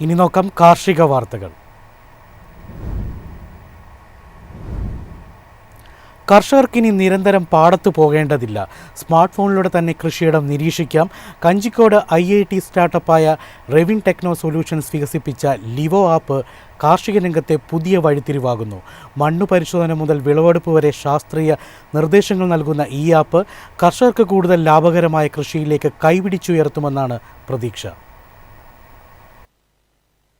ഇനി നോക്കാം കാർഷിക വാർത്തകൾ. കർഷകർക്കിനി നിരന്തരം പാടത്തു പോകേണ്ടതില്ല. സ്മാർട്ട് ഫോണിലൂടെ തന്നെ കൃഷിയിടം നിരീക്ഷിക്കാം. കഞ്ചിക്കോട് IIT സ്റ്റാർട്ടപ്പായ റെവിൻ ടെക്നോ സൊല്യൂഷൻസ് വികസിപ്പിച്ച ലിവോ ആപ്പ് കാർഷിക രംഗത്തെ പുതിയ വഴിത്തിരിവാകുന്നു. മണ്ണു പരിശോധന മുതൽ വിളവെടുപ്പ് വരെ ശാസ്ത്രീയ നിർദ്ദേശങ്ങൾ നൽകുന്ന ഈ ആപ്പ് കർഷകർക്ക് കൂടുതൽ ലാഭകരമായ കൃഷിയിലേക്ക് കൈപിടിച്ചുയർത്തുമെന്നാണ് പ്രതീക്ഷ.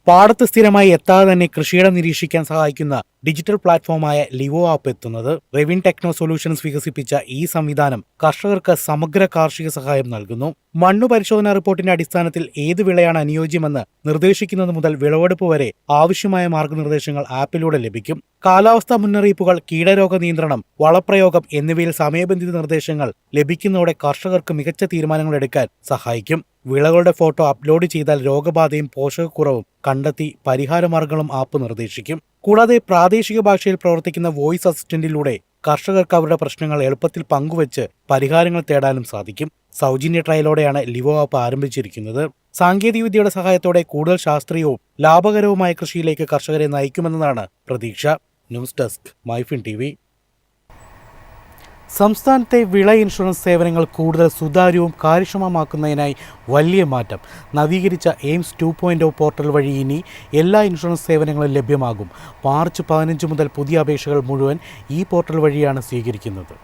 പാടത്ത് സ്ഥിരമായി എത്താതെ തന്നെ കൃഷിയിടം നിരീക്ഷിക്കാൻ സഹായിക്കുന്ന ഡിജിറ്റൽ പ്ലാറ്റ്ഫോമായ ലിവോ ആപ്പ് എത്തുന്നത്. റെവിൻ ടെക്നോ സൊല്യൂഷൻസ് വികസിപ്പിച്ച ഈ സംവിധാനം കർഷകർക്ക് സമഗ്ര കാർഷിക സഹായം നൽകുന്നു. മണ്ണു പരിശോധനാ റിപ്പോർട്ടിന്റെ അടിസ്ഥാനത്തിൽ ഏത് വിളയാണ് അനുയോജ്യമെന്ന് നിർദ്ദേശിക്കുന്നത് മുതൽ വിളവെടുപ്പ് വരെ ആവശ്യമായ മാർഗനിർദ്ദേശങ്ങൾ ആപ്പിലൂടെ ലഭിക്കും. കാലാവസ്ഥാ മുന്നറിയിപ്പുകൾ, കീടരോഗ നിയന്ത്രണം, വളപ്രയോഗം എന്നിവയിൽ സമയബന്ധിത നിർദ്ദേശങ്ങൾ ലഭിക്കുന്നതോടെ കർഷകർക്ക് മികച്ച തീരുമാനങ്ങൾ എടുക്കാൻ സഹായിക്കും. വിളകളുടെ ഫോട്ടോ അപ്ലോഡ് ചെയ്താൽ രോഗബാധയും പോഷകക്കുറവും കണ്ടെത്തി പരിഹാരമാർഗങ്ങളും ആപ്പ് നിർദ്ദേശിക്കും. കൂടാതെ പ്രാദേശിക ഭാഷയിൽ പ്രവർത്തിക്കുന്ന വോയിസ് അസിസ്റ്റന്റിലൂടെ കർഷകർക്ക് അവരുടെ പ്രശ്നങ്ങൾ എളുപ്പത്തിൽ പങ്കുവച്ച് പരിഹാരങ്ങൾ തേടാനും സാധിക്കും. സൗജന്യ ട്രയലോടെയാണ് ലിവോ ആപ്പ് ആരംഭിച്ചിരിക്കുന്നത്. സാങ്കേതികവിദ്യയുടെ സഹായത്തോടെ കൂടുതൽ ശാസ്ത്രീയവും ലാഭകരവുമായ കൃഷിയിലേക്ക് കർഷകരെ നയിക്കുമെന്നതാണ് പ്രതീക്ഷ. News desk MyFin TV. സംസ്ഥാനത്തെ വിള ഇൻഷുറൻസ് സേവനങ്ങൾ കൂടുതൽ സുതാര്യവും കാര്യക്ഷമമാക്കുന്നതിനായി വലിയ മാറ്റം. നവീകരിച്ച എയിംസ് 2.0 പോർട്ടൽ വഴി ഇനി എല്ലാ ഇൻഷുറൻസ് സേവനങ്ങളും ലഭ്യമാകും. മാർച്ച് 15 മുതൽ പുതിയ അപേക്ഷകൾ മുഴുവൻ ഈ പോർട്ടൽ വഴിയാണ് സ്വീകരിക്കുന്നത്.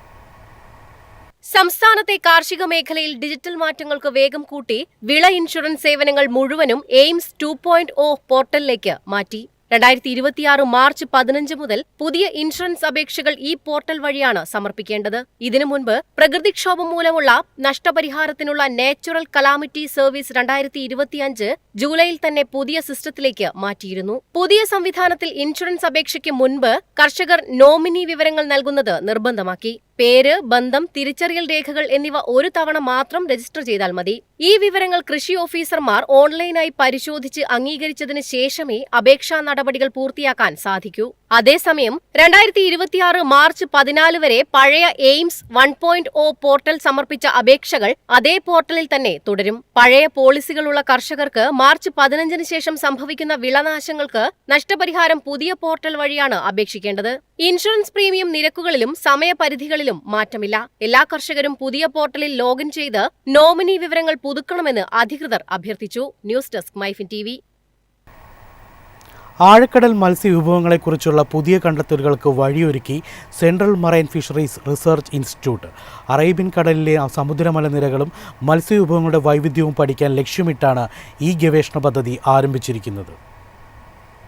സംസ്ഥാനത്തെ കാർഷിക മേഖലയിൽ ഡിജിറ്റൽ മാറ്റങ്ങൾക്ക് വേഗം കൂട്ടി വിള ഇൻഷുറൻസ് സേവനങ്ങൾ മുഴുവനും എയിംസ് 2.0 പോർട്ടലിലേക്ക് മാറ്റി. 2026 മാർച്ച് 15 മുതൽ പുതിയ ഇൻഷുറൻസ് അപേക്ഷകൾ ഈ പോർട്ടൽ വഴിയാണ് സമർപ്പിക്കേണ്ടത്. ഇതിനു മുൻപ് പ്രകൃതിക്ഷോഭം മൂലമുള്ള നഷ്ടപരിഹാരത്തിനുള്ള നാച്ചുറൽ കലാമിറ്റി സർവീസ് 2025 ജൂലൈയിൽ തന്നെ പുതിയ സിസ്റ്റത്തിലേക്ക് മാറ്റിയിരുന്നു. പുതിയ സംവിധാനത്തിൽ ഇൻഷുറൻസ് അപേക്ഷയ്ക്ക് മുൻപ് കർഷകർ നോമിനി വിവരങ്ങൾ നൽകുന്നത് നിർബന്ധമാക്കി. പേര്, ബന്ധം, തിരിച്ചറിയൽ രേഖകൾ എന്നിവ ഒരു തവണ മാത്രം രജിസ്റ്റർ ചെയ്താൽ മതി. ഈ വിവരങ്ങൾ കൃഷി ഓഫീസർമാർ ഓൺലൈനായി പരിശോധിച്ച് അംഗീകരിച്ചതിന് ശേഷമേ അപേക്ഷാ നടപടികൾ പൂർത്തിയാക്കാൻ സാധിക്കൂ. അതേസമയം 2026 മാർച്ച് 14 വരെ പഴയ എയിംസ് 1.0 പോർട്ടൽ സമർപ്പിച്ച അപേക്ഷകൾ അതേ പോർട്ടലിൽ തന്നെ തുടരും. പഴയ പോളിസികളുള്ള കർഷകർക്ക് മാർച്ച് 15 ശേഷം സംഭവിക്കുന്ന വിളനാശങ്ങൾക്ക് നഷ്ടപരിഹാരം പുതിയ പോർട്ടൽ വഴിയാണ് അപേക്ഷിക്കേണ്ടത്. ഇൻഷുറൻസ് പ്രീമിയം നിരക്കുകളിലും സമയപരിധികളിലും മാറ്റമില്ല. എല്ലാ കർഷകരും പുതിയ പോർട്ടലിൽ ലോഗിൻ ചെയ്ത് നോമിനി വിവരങ്ങൾ പുതുക്കണമെന്ന് അധികൃതർ അഭ്യർത്ഥിച്ചു. News desk MyFin TV. ആഴക്കടൽ മത്സ്യവിഭവങ്ങളെക്കുറിച്ചുള്ള പുതിയ കണ്ടെത്തലുകൾക്ക് വഴിയൊരുക്കി central marine fisheries research institute. Arabian കടലിലെ സമുദ്രമലനിരകളും മത്സ്യവിഭവങ്ങളുടെ വൈവിധ്യവും പഠിക്കാൻ ലക്ഷ്യമിട്ടാണ് ഈ ഗവേഷണ പദ്ധതി ആരംഭിച്ചിരിക്കുന്നത്.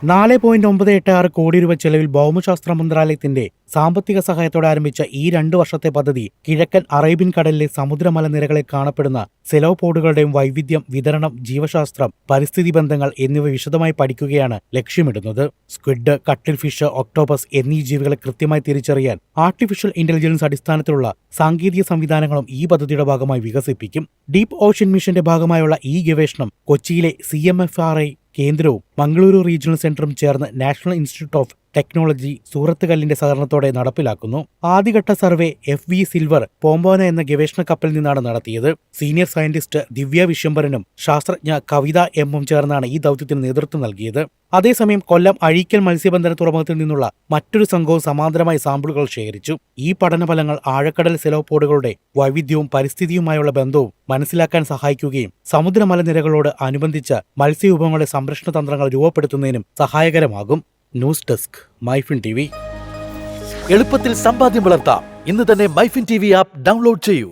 4.986 കോടി രൂപ ചെലവിൽ ഭൗമശാസ്ത്ര മന്ത്രാലയത്തിന്റെ സാമ്പത്തിക സഹായത്തോടെ ആരംഭിച്ച ഈ 2 വർഷത്തെ പദ്ധതി കിഴക്കൻ അറേബ്യൻ കടലിലെ സമുദ്രമലനിരകളിൽ കാണപ്പെടുന്ന സെലോപോഡുകളുടെയും വൈവിധ്യം, വിതരണം, ജീവശാസ്ത്രം, പരിസ്ഥിതി ബന്ധങ്ങൾ എന്നിവ വിശദമായി പഠിക്കുകയാണ് ലക്ഷ്യമിടുന്നത്. സ്ക്വിഡ്, കട്ടിൽ ഫിഷ്, ഒക്ടോപസ് എന്നീ ജീവികളെ കൃത്യമായി തിരിച്ചറിയാൻ ആർട്ടിഫിഷ്യൽ ഇന്റലിജൻസ് അടിസ്ഥാനത്തിലുള്ള സാങ്കേതിക സംവിധാനങ്ങളും ഈ പദ്ധതിയുടെ ഭാഗമായി വികസിപ്പിക്കും. ഡീപ് ഓഷ്യൻ മിഷന്റെ ഭാഗമായുള്ള ഈ ഗവേഷണം കൊച്ചിയിലെ CMFRI കേന്ദ്രവും മംഗളൂരു റീജിയണൽ സെന്ററും ചേർന്ന് നാഷണൽ ഇൻസ്റ്റിറ്റ്യൂട്ട് ഓഫ് ടെക്നോളജി സൂറത്ത് കല്ലിന്റെ സഹകരണത്തോടെ നടപ്പിലാക്കുന്നു. ആദ്യഘട്ട സർവേ FV സിൽവർ പോംബോന എന്ന ഗവേഷണ കപ്പലിൽ നിന്നാണ് നടത്തിയത്. സീനിയർ സയന്റിസ്റ്റ് ദിവ്യ വിശ്വംഭരനും ശാസ്ത്രജ്ഞ കവിത M ചേർന്നാണ് ഈ ദൗത്യത്തിന് നേതൃത്വം നൽകിയത്. അതേസമയം കൊല്ലം അഴീക്കൽ മത്സ്യബന്ധന തുറമുഖത്തിൽ നിന്നുള്ള മറ്റൊരു സംഘവും സമാന്തരമായി സാമ്പിളുകൾ ശേഖരിച്ചു. ഈ പഠനഫലങ്ങൾ ആഴക്കടൽ സെലോപോഡുകളുടെ വൈവിധ്യവും പരിസ്ഥിതിയുമായുള്ള ബന്ധവും മനസ്സിലാക്കാൻ സഹായിക്കുകയും സമുദ്രമലനിരകളോട് അനുബന്ധിച്ച് മത്സ്യവിഭവങ്ങളുടെ സംരക്ഷണ തന്ത്രങ്ങൾ രൂപപ്പെടുത്തുന്നതിനും സഹായകരമാകും. News desk MyFin TV. എളുപ്പത്തിൽ സമ്പാദ്യം വളർത്താം. ഇന്ന് തന്നെ മൈഫിൻ TV ആപ്പ് ഡൗൺലോഡ് ചെയ്യൂ.